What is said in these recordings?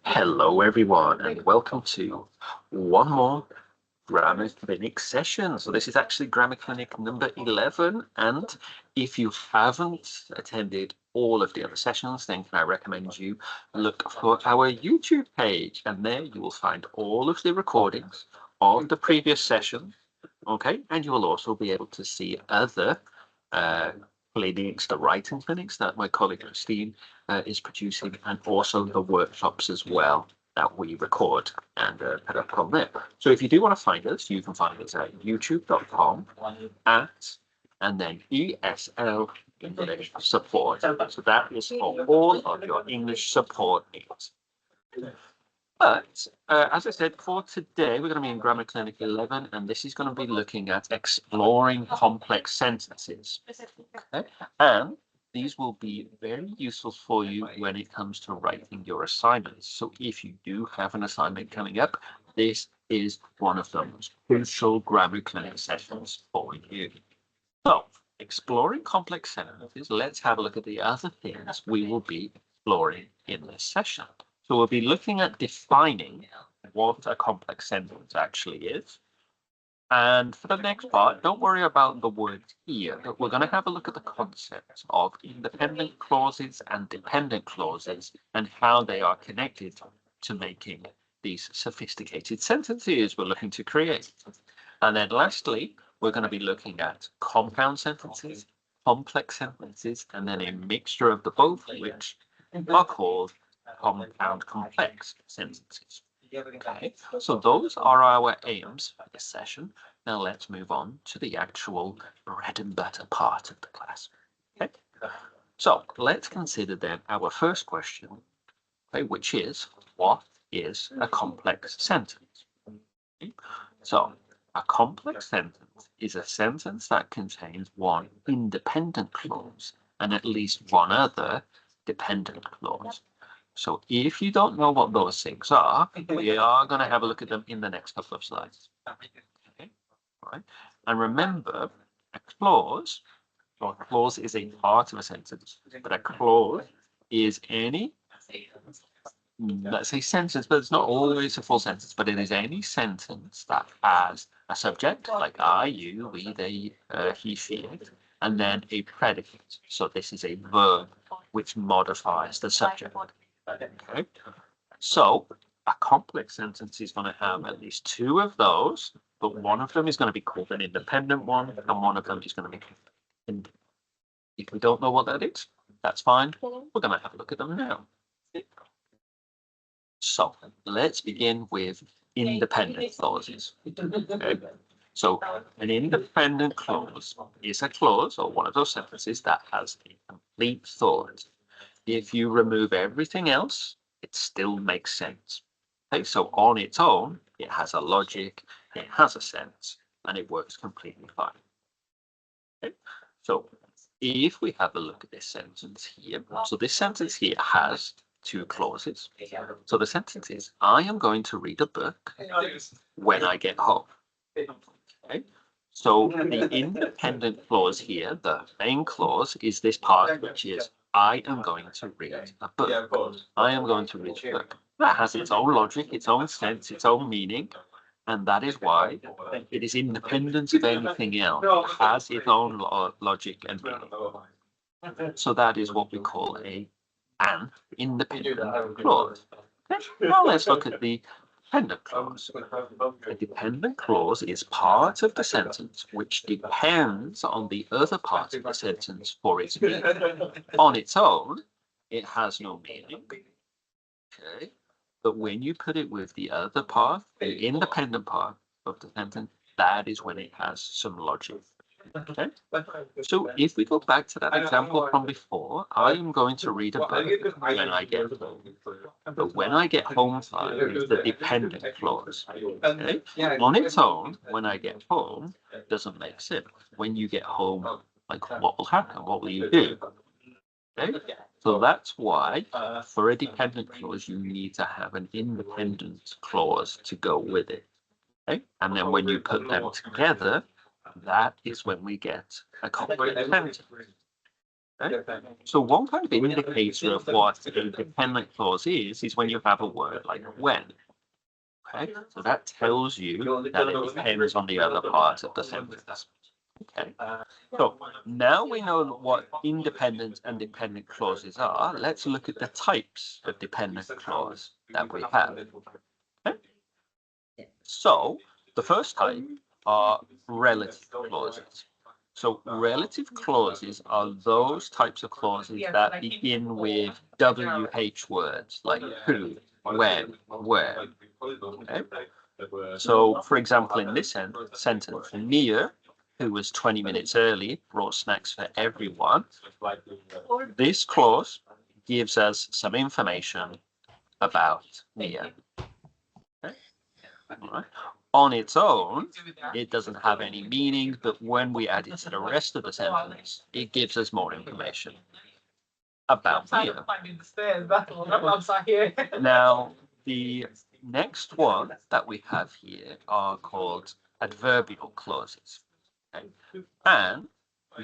Hello, everyone, and welcome to one more Grammar Clinic session. So this is actually Grammar Clinic number 11, and if you haven't attended all of the other sessions, then can I recommend you look for our YouTube page, and there you will find all of the recordings of the previous session, okay? And you will also be able to see other clinics, the writing clinics that my colleague Christine is producing, and also the workshops as well that we record and put up on there. So if you do want to find us, you can find us at youtube.com at and then ESL English support. So that is for all of your English support needs. But as I said, for today, we're going to be in Grammar Clinic 11, and this is going to be looking at exploring complex sentences. Okay? And these will be very useful for you when it comes to writing your assignments. So if you do have an assignment coming up, this is one of the most crucial Grammar Clinic sessions for you. So, exploring complex sentences, let's have a look at the other things we will be exploring in this session. So we'll be looking at defining what a complex sentence actually is. And for the next part, don't worry about the words here, but we're going to have a look at the concepts of independent clauses and dependent clauses and how they are connected to making these sophisticated sentences we're looking to create. And then lastly, we're going to be looking at compound sentences, complex sentences, and then a mixture of the both, which are called compound complex sentences. Okay, so those are our aims for this session. Now let's move on to the actual bread and butter part of the class. Okay, so let's consider then our first question, okay, which is, what is a complex sentence? Okay. So a complex sentence is a sentence that contains one independent clause and at least one other dependent clause. So if you don't know what those things are, we are going to have a look at them in the next couple of slides. Okay, all right. And remember, a clause, or a clause is a part of a sentence, but a clause is any, let's say sentence, but it's not always a full sentence, but it is any sentence that has a subject, like I, you, we, they, he, she, it, and then a predicate. So this is a verb which modifies the subject. Okay, so a complex sentence is going to have at least two of those, but one of them is going to be called an independent one, and one of them is going to be called. If we don't know what that is, that's fine. We're going to have a look at them now. So let's begin with independent clauses. Okay. So an independent clause is a clause or one of those sentences that has a complete thought. If you remove everything else, it still makes sense. Okay, so on its own, it has a logic, it has a sense, and it works completely fine. Okay, so if we have a look at this sentence here, so this sentence here has two clauses. So the sentence is, I am going to read a book when I get home. Okay, so the independent clause here, the main clause, is this part, which is I am going to read a book. I am going to read a book. That has its own logic, its own sense, its own meaning, and that is why it is independent of anything else. It has its own logic and meaning. So that is what we call an independent clause. Okay. Now let's look at the dependent clause. A dependent clause is part of the sentence which depends on the other part of the sentence for its meaning. On its own, it has no meaning. Okay. But when you put it with the other part, the independent part of the sentence, that is when it has some logic. Okay. So if we go back to that example from before, I am going to read a book when I get home. But when I get home part is the dependent clause. Okay? On its own, when I get home, doesn't make sense. When you get home, like what will happen? What will you do? Okay? So that's why for a dependent clause, you need to have an independent clause to go with it. Okay? And then when you put them together, that is when we get a complex sentence. Okay? So one kind of indicator of what a dependent clause is when you have a word like when. Okay, so that tells you that it depends on the other part of the sentence. Okay, so now we know what independent and dependent clauses are. Let's look at the types of dependent clause that we have. Okay? So the first type are relative clauses. So relative clauses are those types of clauses that begin with WH words like who, when, where. Okay? So, for example, in this sentence, Mia, who was 20 minutes early, brought snacks for everyone. This clause gives us some information about Mia. Okay? All right. On its own, it doesn't have any meaning, but when we add it to the rest of the sentence, it gives us more information about Mia. Now, the next one that we have here are called adverbial clauses. Okay? And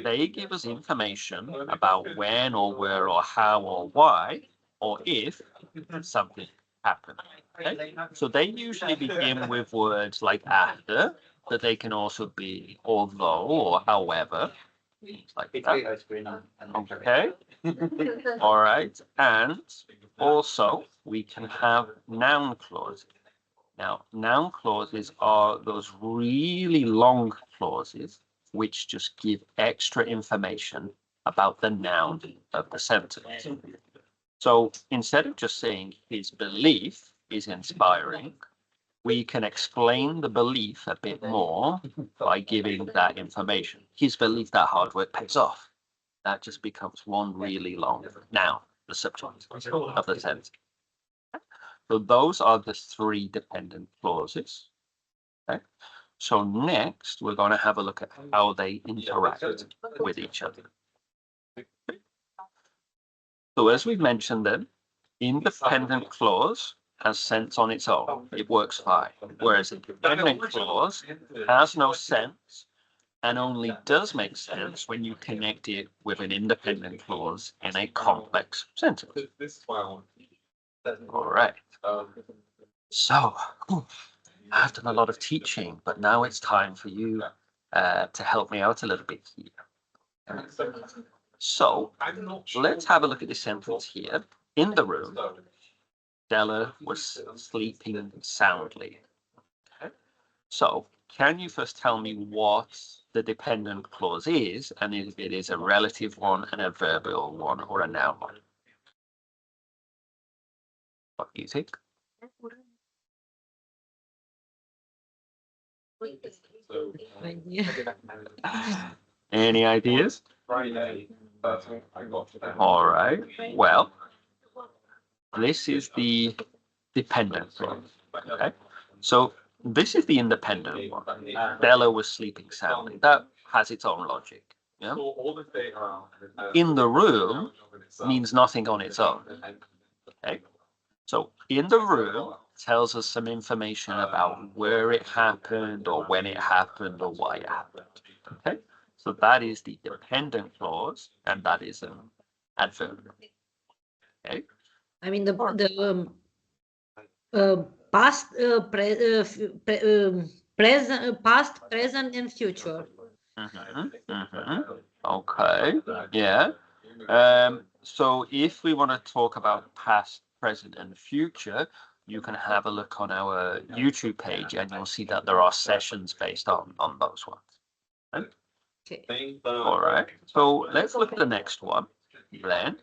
they give us information about when or where or how or why or if something happened. Okay? So they usually begin with words like after, but they can also be although or however. Like that. Okay. All right. And also we can have noun clauses. Now, noun clauses are those really long clauses which just give extra information about the noun of the sentence. So instead of just saying his belief is inspiring, we can explain the belief a bit more by giving that information. His belief that hard work pays off. That just becomes one really long noun, the subject of the sentence. So those are the three dependent clauses. Okay. So next, we're going to have a look at how they interact with each other. So as we've mentioned then, independent clause has sense on its own. It works fine. Whereas a dependent clause has no sense and only does make sense when you connect it with an independent clause in a complex sentence. All right. So, I've done a lot of teaching, but now it's time for you to help me out a little bit here. So, let's have a look at this sentence here. In the room, Della was sleeping soundly. Okay. So, can you first tell me what the dependent clause is, and if it is a relative one, an adverbial one, or a noun one? What do you think? Any ideas? All right. Well, this is the dependent clause. Okay. So this is the independent one. Bella was sleeping soundly. That has its own logic. Yeah. In the room means nothing on its own. Okay. So in the room tells us some information about where it happened or when it happened or why it happened. Okay. So that is the dependent clause, and that is an adverb. Okay. I mean past, present, past, present, and future. Okay. Yeah. So if we want to talk about past, present, and future, you can have a look on our YouTube page, and you'll see that there are sessions based on those ones. Right? Okay. All right. So let's look at the next one. Then,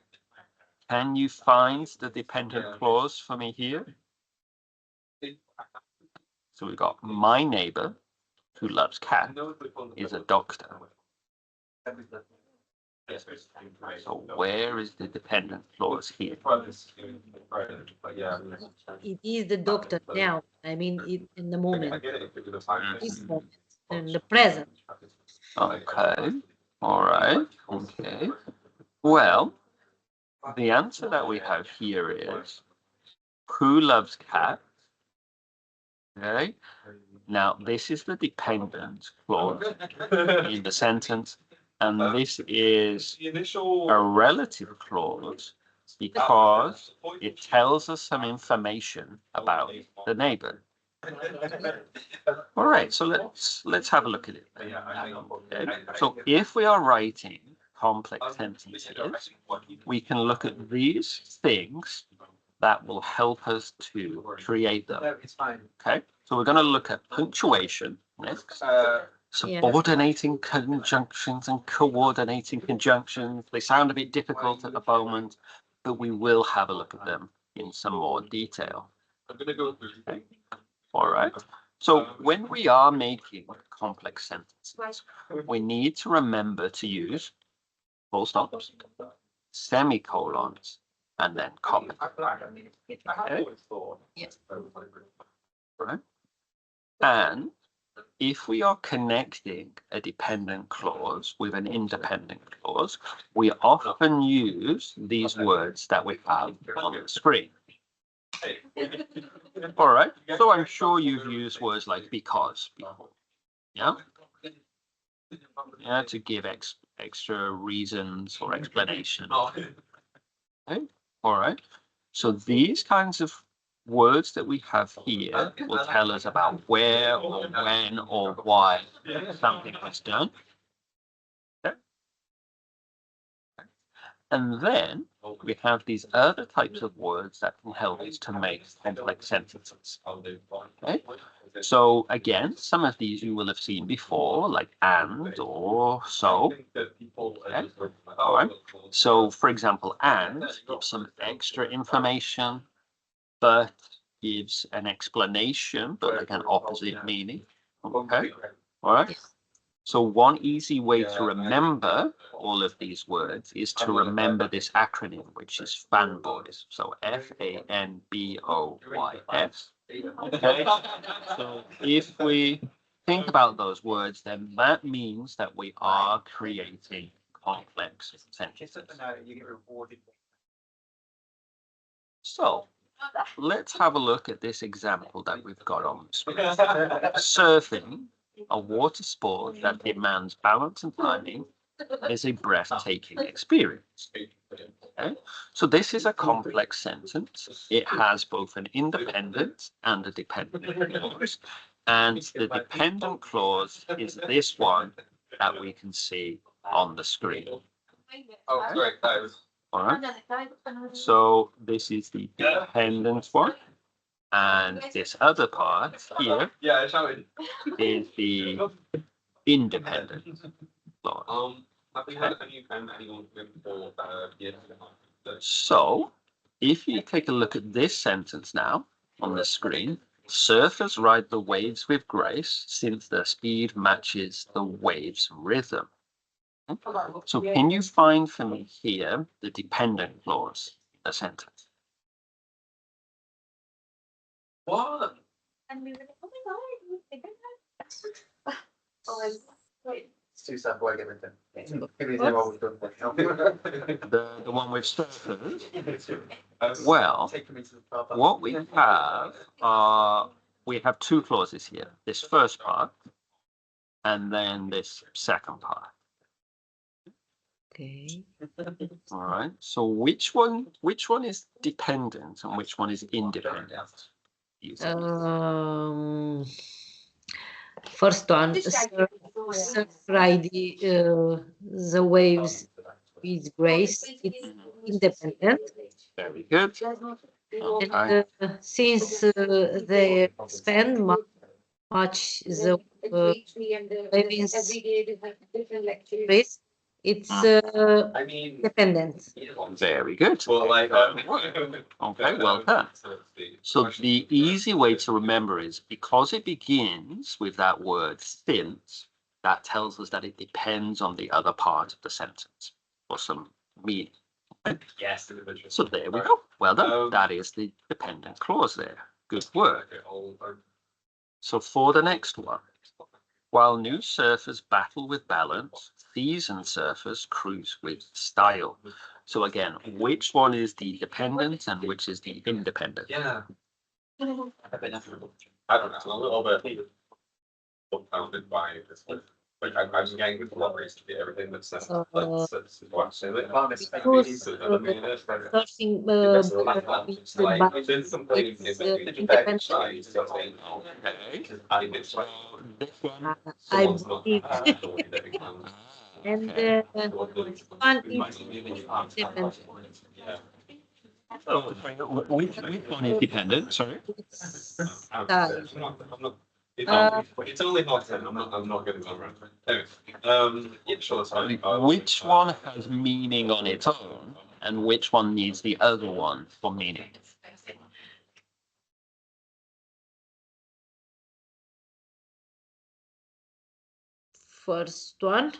can you find the dependent clause for me here? So we've got my neighbor who loves cats is a doctor. So where is the dependent clause here? It is the doctor now. I mean, it in the moment. This moment, in the present. Okay. All right. Okay. Well, the answer that we have here is who loves cats? Okay. Now, this is the dependent clause in the sentence. And this is a relative clause because it tells us some information about the neighbor. All right, so let's have a look at it. Okay. So if we are writing complex sentences, we can look at these things that will help us to create them. Okay, so we're going to look at punctuation next. Subordinating conjunctions and coordinating conjunctions. They sound a bit difficult at the moment, but we will have a look at them in some more detail. Okay. All right. So when we are making complex sentences, we need to remember to use full stops, semicolons, and then commas. Okay. Yes. Right. And if we are connecting a dependent clause with an independent clause, we often use these words that we have on the screen. All right, so I'm sure you've used words like because before, yeah? Yeah, to give extra reasons or explanation. Okay. All right, so these kinds of words that we have here will tell us about where or when or why something was done. Okay. And then we have these other types of words that can help us to make complex sentences. Okay. So again, some of these you will have seen before, like and or so. Okay. All right. So for example, and gives some extra information, but gives an explanation, but like an opposite meaning. Okay. All right. So one easy way to remember all of these words is to remember this acronym, which is fanboys. So FANBOYS. Okay. So if we think about those words, then that means that we are creating complex sentences. So let's have a look at this example that we've got on the screen. Surfing, a water sport that demands balance and timing, is a breathtaking experience. Okay? So this is a complex sentence. It has both an independent and a dependent clause. And the dependent clause is this one that we can see on the screen. Oh, sorry, that was. All right. So this is the dependent one. And this other part here is the independent clause. So if you take a look at this sentence now on the screen, surfers ride the waves with grace since their speed matches the waves' rhythm. So can you find for me here the dependent clause in the sentence? What? It's too sad boy given them. The one with surfers? Well, what we have two clauses here. This first part and then this second part. Okay. All right. So which one is dependent and which one is independent? First one, surf ride the waves with grace. It's independent. Very good. Okay. And since they spend much the waves, it's dependent. Very good. Okay, well done. So the easy way to remember is because it begins with that word since, that tells us that it depends on the other part of the sentence or some meaning. Yes. So there we go. Well done. That is the dependent clause there. Good work. So for the next one, while new surfers battle with balance, seasoned surfers cruise with style. So again, which one is the dependent and which is the independent? Yeah. I don't know, a little bit confounded by this, but I'm getting with a lot recently. Everything that's So, watching. because searching means the bank is independent. Okay. So this one. I believe, and one is independent. Oh, sorry, which one is dependent? Sorry. It's Sky. It's only half 10. I'm not going to go around. Anyway, yeah, sure, that's fine. Which one has meaning on its own, and which one needs the other one for meaning? First one.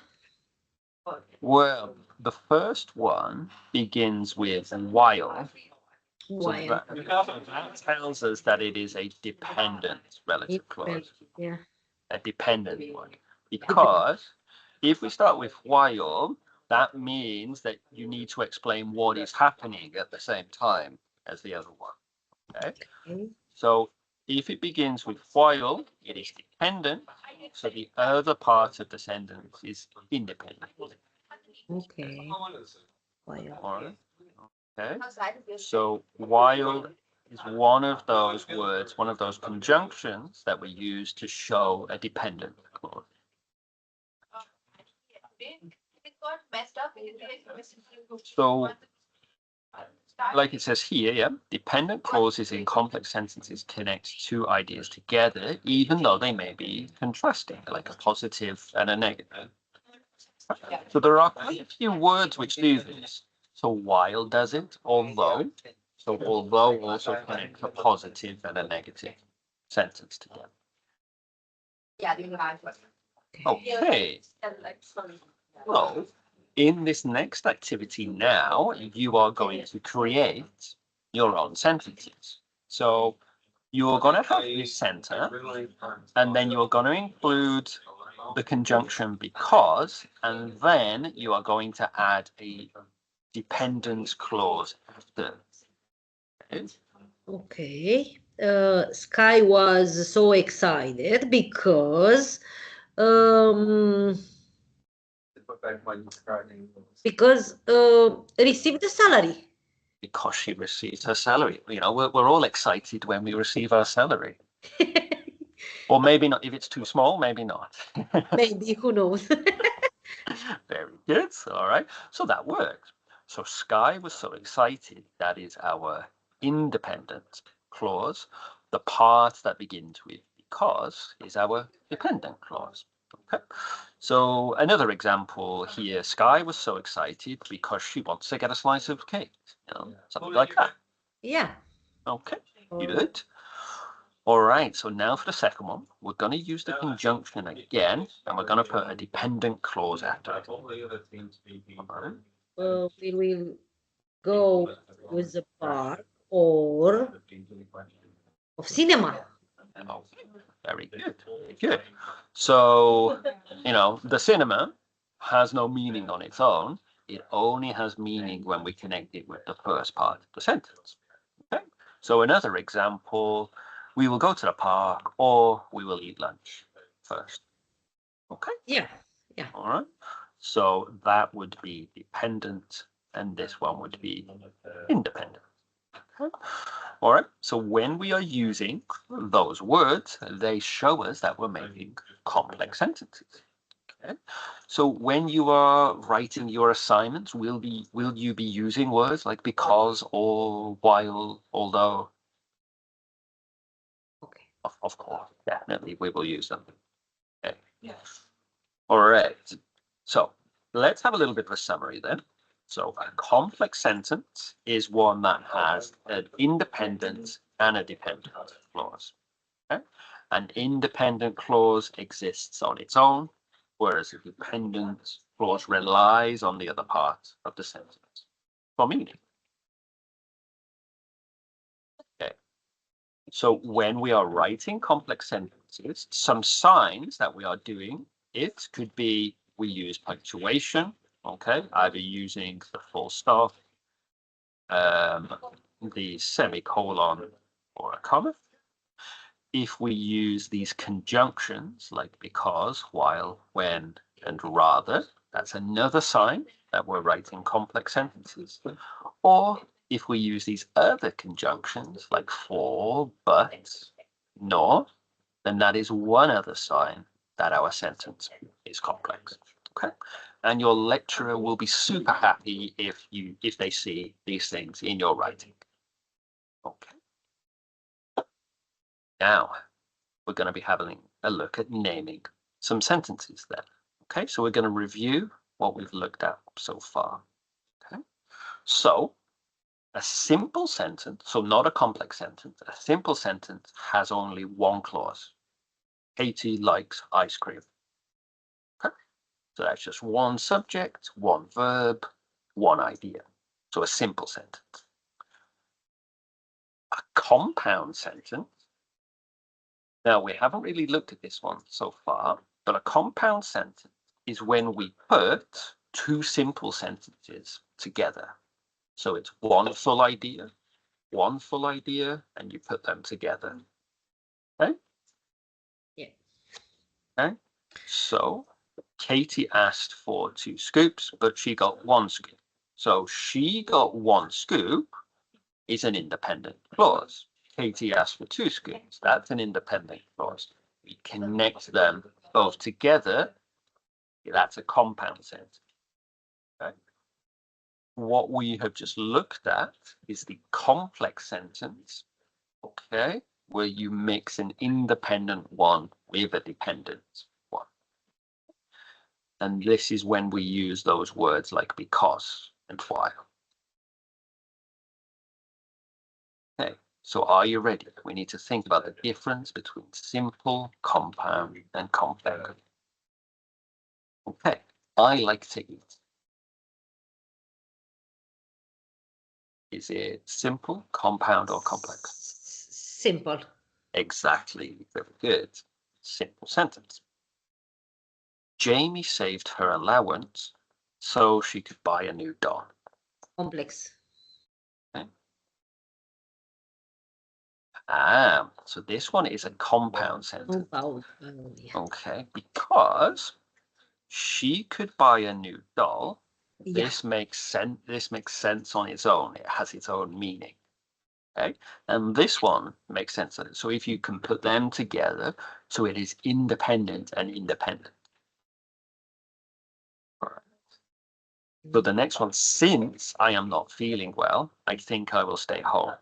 Well, the first one begins with while. So While. that tells us that it is a dependent relative clause, Yeah. a dependent one. Because if we start with while, that means that you need to explain what is happening at the same time as the other one. Okay. Okay. So if it begins with while, it is dependent. So the other part of the sentence is independent. Okay. While. All right. Okay. So while is one of those words, one of those conjunctions that we use to show a dependent clause. So, like it says here, yeah, dependent clauses in complex sentences connect two ideas together, even though they may be contrasting, like a positive and a negative. So there are quite a few words which do this. So while does it, although. So although also connects a positive and a negative sentence together. Okay. So in this next activity now, you are going to create your own sentences. So you're going to have this center, and then you're going to include the conjunction because, and then you are going to add a dependent clause after. Okay. Sky was so excited because received the salary. Because she receives her salary. You know, we're all excited when we receive our salary. Or maybe not, if it's too small, maybe not. Maybe, who knows? Very good. All right. So that works. So Sky was so excited. That is our independent clause. The part that begins with because is our dependent clause. Okay. So another example here, Sky was so excited because she wants to get a slice of cake. You know, something like that. Yeah. Okay. Good. All right, so now for the second one, we're going to use the conjunction again, and we're going to put a dependent clause after it. All right. We will go with the park or of cinema. Okay, very good, very good. So, you know, the cinema has no meaning on its own. It only has meaning when we connect it with the first part of the sentence. Okay, so another example, we will go to the park or we will eat lunch first. Okay. Yeah, yeah. All right. So that would be dependent, and this one would be independent. All right. So when we are using those words, they show us that we're making complex sentences. Okay. So when you are writing your assignments, will you be using words like because, or, while, although? Okay. Of course, definitely we will use them. Okay. All right. So let's have a little bit of a summary then. So a complex sentence is one that has an independent and a dependent clause. Okay? An independent clause exists on its own, whereas a dependent clause relies on the other part of the sentence for meaning. Okay. So when we are writing complex sentences, some signs that we are doing, it could be we use punctuation, okay, either using the full stop, the semicolon, or a comma. if we use these conjunctions like because, while, when, and rather, that's another sign that we're writing complex sentences. Or if we use these other conjunctions like for, but, nor, then that is one other sign that our sentence is complex. Okay, and your lecturer will be super happy if they see these things in your writing. Okay. Now we're going to be having a look at naming some sentences then. Okay, so we're going to review what we've looked at so far. Okay, so a simple sentence, so not a complex sentence, a simple sentence has only one clause. Katie likes ice cream. Okay, so that's just one subject, one verb, one idea. So a simple sentence. A compound sentence. Now, we haven't really looked at this one so far, but a compound sentence is when we put two simple sentences together. So it's one full idea, and you put them together. Okay? Yeah. Okay. So Katie asked for 2 scoops, but she got 1 scoop. So she got 1 scoop is an independent clause. Katie asked for 2 scoops. That's an independent clause. We connect them both together. That's a compound sentence. Okay. What we have just looked at is the complex sentence, okay, where you mix an independent one with a dependent one. And this is when we use those words like because and while. Okay, so are you ready? We need to think about the difference between simple, compound, and complex. Okay, I like to eat. Is it simple, compound, or complex? Simple. Exactly, very good. Simple sentence. Jamie saved her allowance so she could buy a new doll. Complex. Okay. So this one is a compound sentence. Compound. Oh, yeah. Okay, because she could buy a new doll. Yeah. This makes sense. This makes sense on its own. It has its own meaning. Okay, and this one makes sense. So if you can put them together, so it is independent and independent. All right. So the next one, since I am not feeling well, I think I will stay home.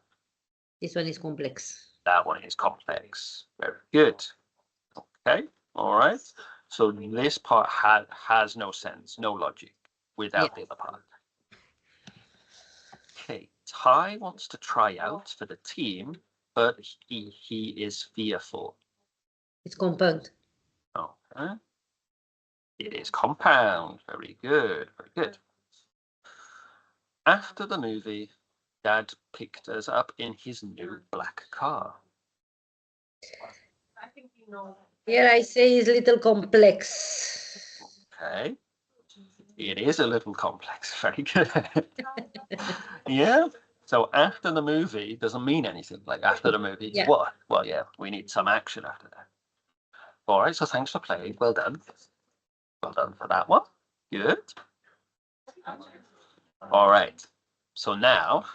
This one is complex. That one is complex. Very good. Okay, all right. So this part has no sense, no logic without the other part. Okay, Ty wants to try out for the team, but he is fearful. It's compound. Okay. It is compound. Very good, very good. After the movie, Dad picked us up in his new black car. Here I say is little complex. Okay. It is a little complex. Very good. Yeah. So after the movie doesn't mean anything. Like after the movie, Yeah. what? Well, yeah, we need some action after that. All right. So thanks for playing. Well done. Well done for that one. Good. All right. So now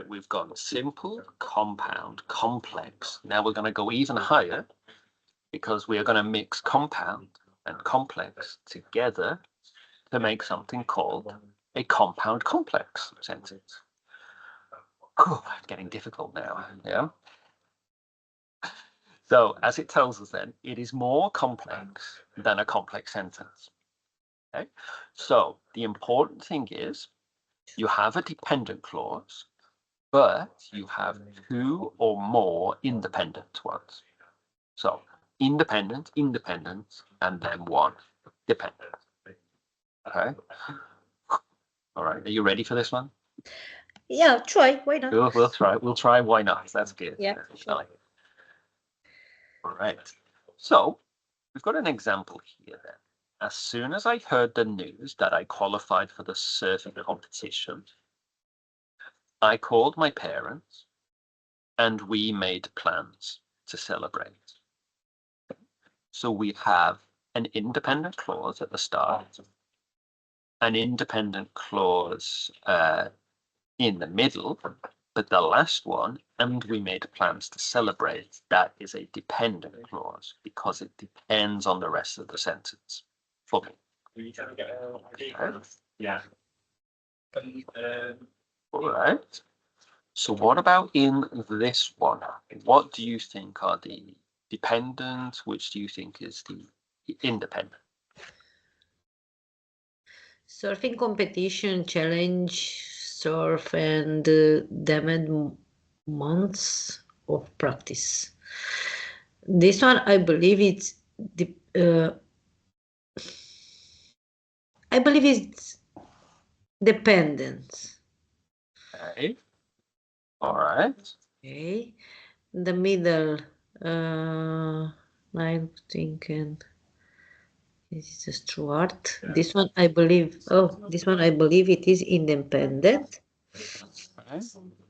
we've gone simple, compound, complex. Now we're going to go even higher because we are going to mix compound and complex together to make something called a compound complex sentence. Oh, getting difficult now. Yeah. So as it tells us then, it is more complex than a complex sentence. Okay. So the important thing is you have a dependent clause, but you have 2 or more independent ones. So independent, independent, and then 1 dependent. Okay. All right. Are you ready for this one? Yeah, try. Why not? We'll try. We'll try. Why not? That's good. Yeah, sure. All right. So we've got an example here then. As soon as I heard the news that I qualified for the surfing competition, I called my parents and we made plans. to celebrate. So we have an independent clause at the start, an independent clause in the middle, but the last one, and we made plans to celebrate, that is a dependent clause because it depends on the rest of the sentence. For me. Yeah. All right. So what about in this one? What do you think are the dependent? Which do you think is the independent? Surfing competition, challenge, surf, and damn months of practice. This one, I believe it's I believe it's dependent. Okay. All right. Okay. The middle, I'm thinking this is Stuart. This one, I believe. Oh, this one, I believe it is independent. Okay.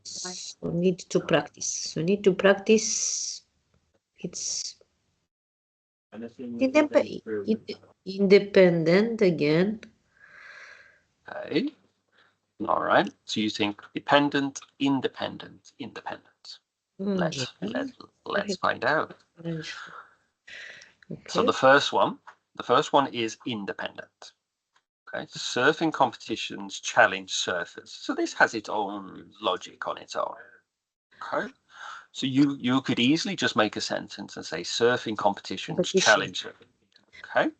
So need to practice. So need to practice. It's independent again. Okay. All right. So you think dependent, independent, independent. Let's find out. Okay. So the first one is independent. Okay. Surfing competitions challenge surfers. So this has its own logic on its own. Okay. So you could easily just make a sentence and say surfing competitions challenge surfing. Okay.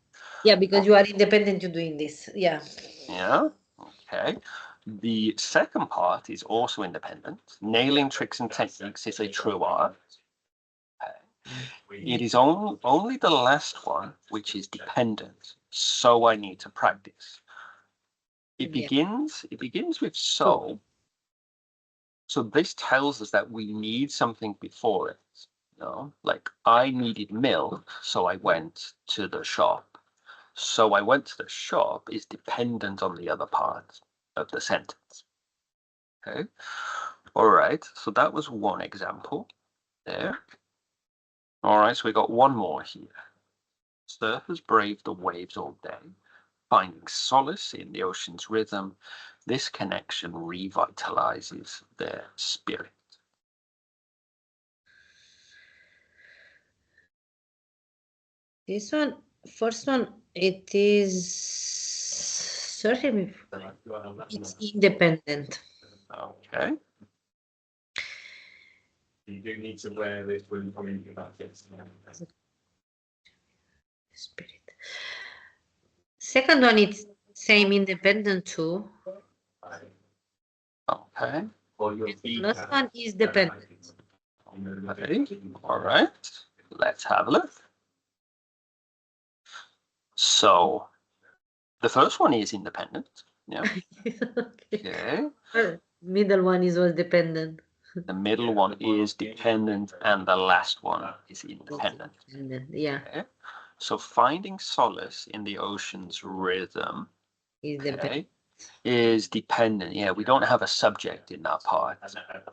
Yeah, because you are independent to doing this. Yeah. Yeah. Okay. The second part is also independent. Nailing tricks and techniques is a true art. It is only the last one which is dependent. So I need to practice. It begins with so. So this tells us that we need something before it. You know, like I needed milk, so I went to the shop. So I went to the shop is dependent on the other part of the sentence. Okay. All right. So that was one example there. All right. So we got one more here. Surfers brave the waves all day, finding solace in the ocean's rhythm. This connection revitalizes their spirit. This one, first one, it is surfing. It's independent. Okay. You do need to wear this when coming back. Spirit. Second one, it's same independent too. Okay. The last one is dependent. Okay. All right. Let's have a look. So the first one is independent. Yeah. Okay. Middle one is all dependent. The middle one is dependent, and the last one is independent. Yeah. Okay. So finding solace in the ocean's rhythm is dependent. Yeah, we don't have a subject in that part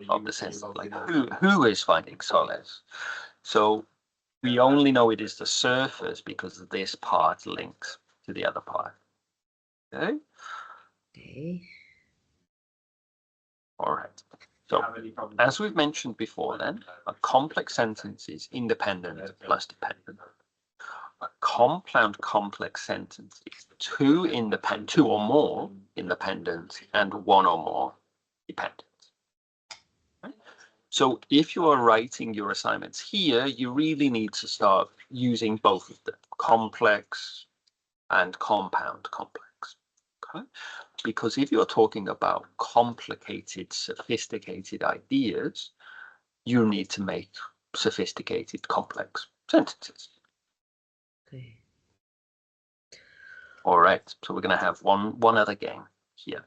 of the sentence. Like who is finding solace? So we only know it is the surfers because this part links to the other part. Okay. Okay. All right. So as we've mentioned before, then a complex sentence is independent plus dependent. A compound complex sentence is two or more independent and one or more dependent. Right? So if you are writing your assignments here, you really need to start using both of them, complex and compound complex. Okay? Because if you're talking about complicated, sophisticated ideas, you need to make sophisticated, complex sentences. Okay. All right, so we're going to have one other game here.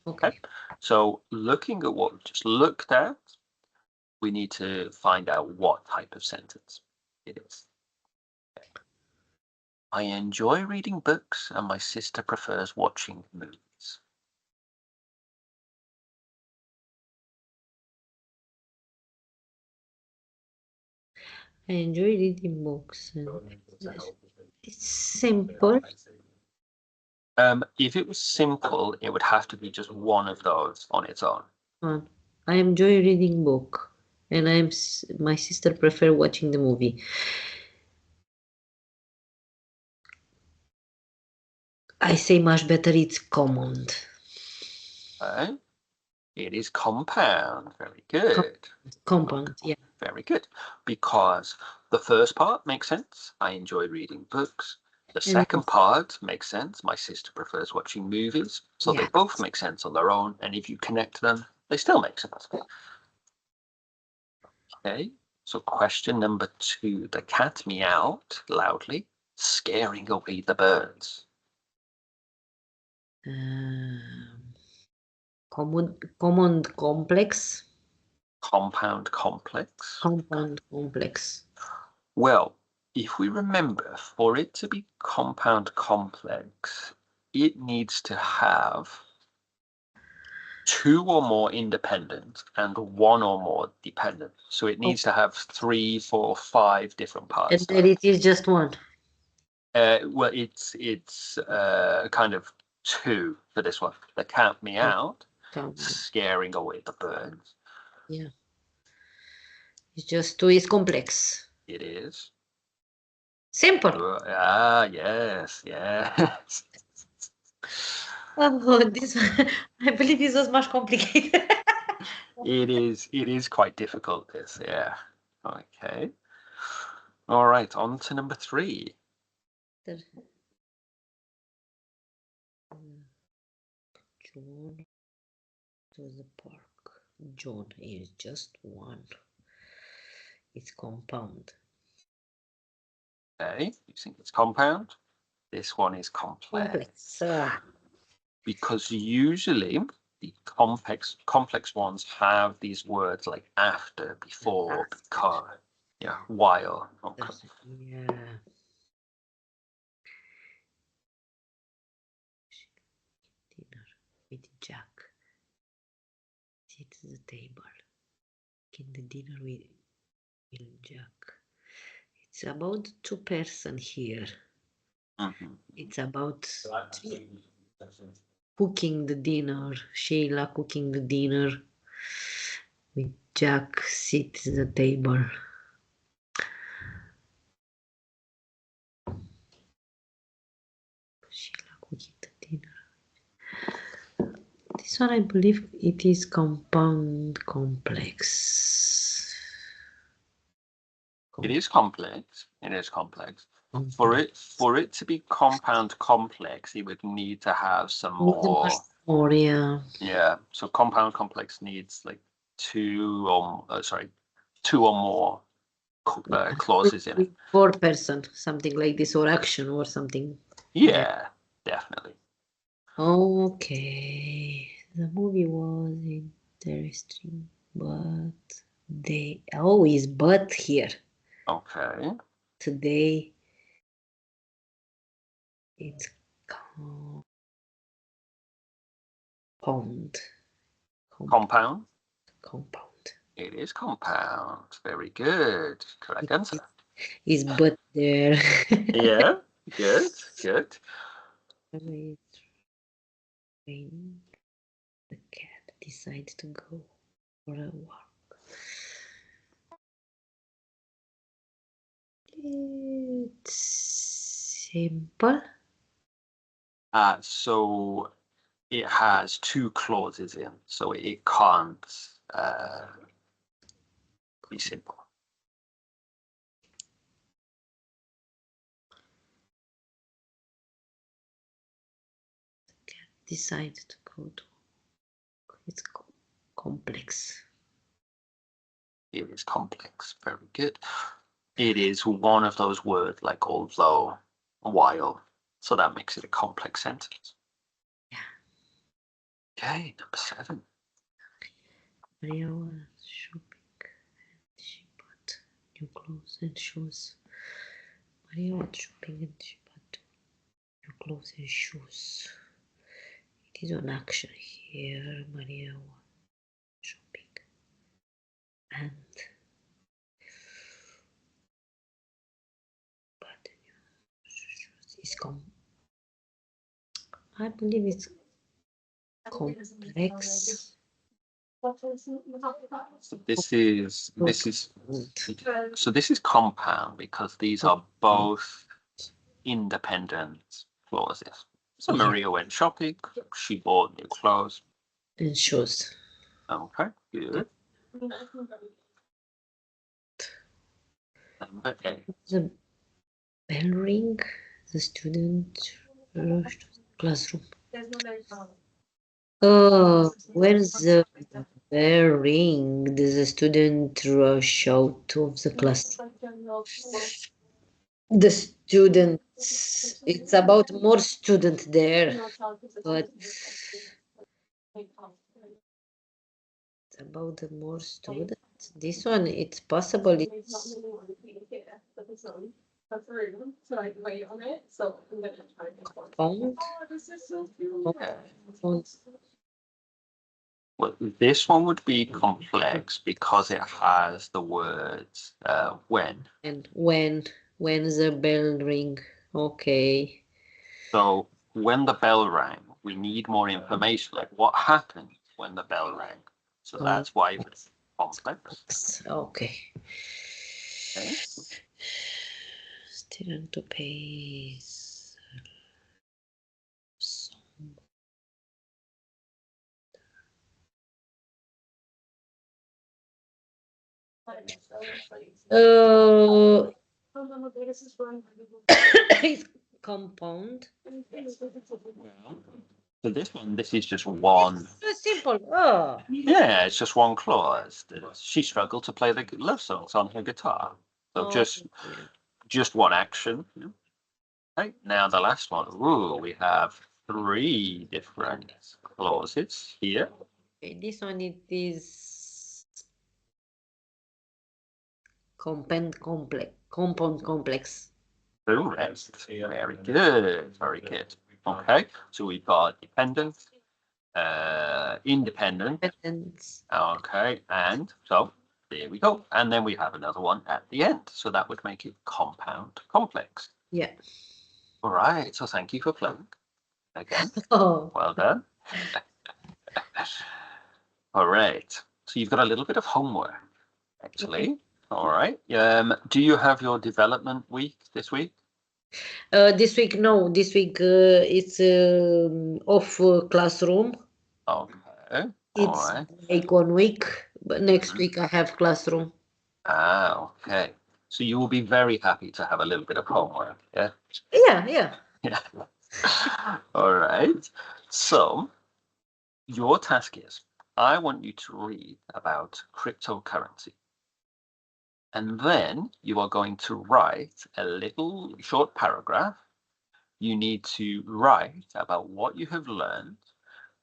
Okay. So looking at what we just looked at, we need to find out what type of sentence it is. I enjoy reading books and my sister prefers watching movies. I enjoy reading books. And it's simple. If it was simple, it would have to be just one of those on its own. I enjoy reading book, and my sister prefer watching the movie. I say much better. It's common. Okay. It is compound. Very good. Compound, yeah. Very good. Because the first part makes sense. I enjoy reading books. The second part makes sense. My sister prefers watching movies. So they both make sense on their own. And if you connect them, they still make sense. Okay. So question number 2. The cat meowed loudly, scaring away the birds. Common complex. Compound complex. Compound complex. Well, if we remember, for it to be compound complex, it needs to have 2 or more independent and 1 or more dependent. So it needs to have 3, 4, 5 different parts. And then it is just one. Well, it's kind of 2 for this one. The cat meowed, scaring away the birds. Yeah. It's just 2 is complex. It is. Simple. Yes, yes. Oh, this one, I believe this was much complicated. It is quite difficult, this, yeah. Okay. All right, on to number 3. John to the park. John is just one. It's compound. Okay, you think it's compound? This one is complex. Because usually the complex ones have these words like after, before, because, yeah, while. Okay. Yeah. Dinner with Jack. Sit at the table. In the dinner with Jack. It's about 2 persons here. It's about cooking the dinner. Sheila cooking the dinner with Jack sit at the table. Sheila cooking the dinner. This one I believe it is compound complex. It is complex. It is complex. For it to be compound complex, it would need to have some more. Yeah. So compound complex needs like 2 or more clauses in it. 4 person, something like this, or action or something. Yeah, definitely. Okay. The movie was interesting, but they always but here. Okay. Today it's compound. Compound. It is compound. Very good. Correct answer. Is but there. Yeah. Good. Good. The cat decides to go for a walk. It's simple. So it has 2 clauses in, so it can't be simple. The cat decides to go to. It's complex. It is complex. Very good. It is one of those words like although, while, so that makes it a complex sentence. Yeah. Okay, number 7. Maria was shopping and she bought new clothes and shoes. Maria was shopping and she bought new clothes and shoes. It is an action here. Maria was shopping and I believe it's complex. So this is so this is compound because these are both independent clauses. So Yeah. Maria went shopping. She bought new clothes. And shoes. Okay, good. Number 8. The bell ring. The student rushed to the classroom. Oh, where's the bell ring? Does the student rush out of the class? The students. It's about more student there, but it's about the more students. This one, it's possible. It's found. Found. Well, this one would be complex because it has the words when. And when the bell ring? Okay. So when the bell rang, we need more information, like what happened when the bell rang. So that's why it's complex. Okay. Okay. Student to pay. It's compound. Well, so this one, this is just one. So simple. Oh. Yeah, it's just one clause. She struggled to play the love songs on her guitar. So Oh, just one action. Okay, now the last one. Ooh, we have 3 different clauses here. okay, this one it is compound complex. Correct. Very good. Very good. Okay, so we've got dependent, independent. Okay, and so there we go. And then we have another one at the end. So that would make it compound complex. Yeah. All right. So thank you for playing again. Oh. Well done. All right. So you've got a little bit of homework, actually. Okay. All right. Do you have your development week this week? This week, no. This week it's off classroom. Okay. It's right. like 1 week, but next week I have classroom. Ah, okay. So you will be very happy to have a little bit of homework, yeah? Yeah. Yeah. All right. So your task is, I want you to read about cryptocurrency. And then you are going to write a little short paragraph. You need to write about what you have learned.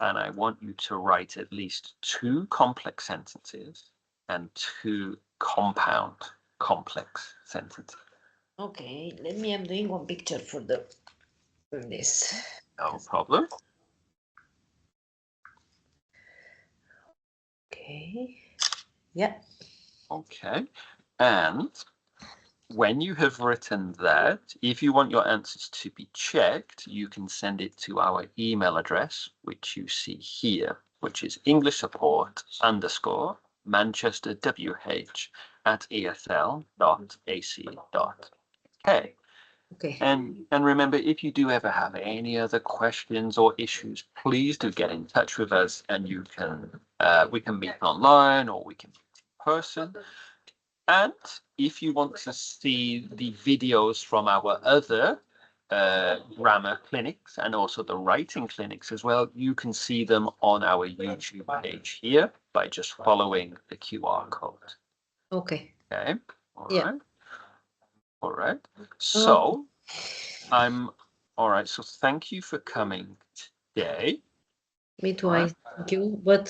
And I want you to write at least 2 complex sentences and 2 compound complex sentences. Okay, I'm doing one picture for this. No problem. Okay. Yeah. Okay. And when you have written that, if you want your answers to be checked, you can send it to our email address, which you see here, which is englishsupport_manchester@esl.ac.uk. Okay. And remember, if you do ever have any other questions or issues, please do get in touch with us, and we can meet online or we can meet in person. And if you want to see the videos from our other grammar clinics and also the writing clinics as well, you can see them on our YouTube page here by just following the QR code. Okay. Okay. All Yeah. right. All right. So all right. So thank you for coming today. Me too. All right. I thank you. But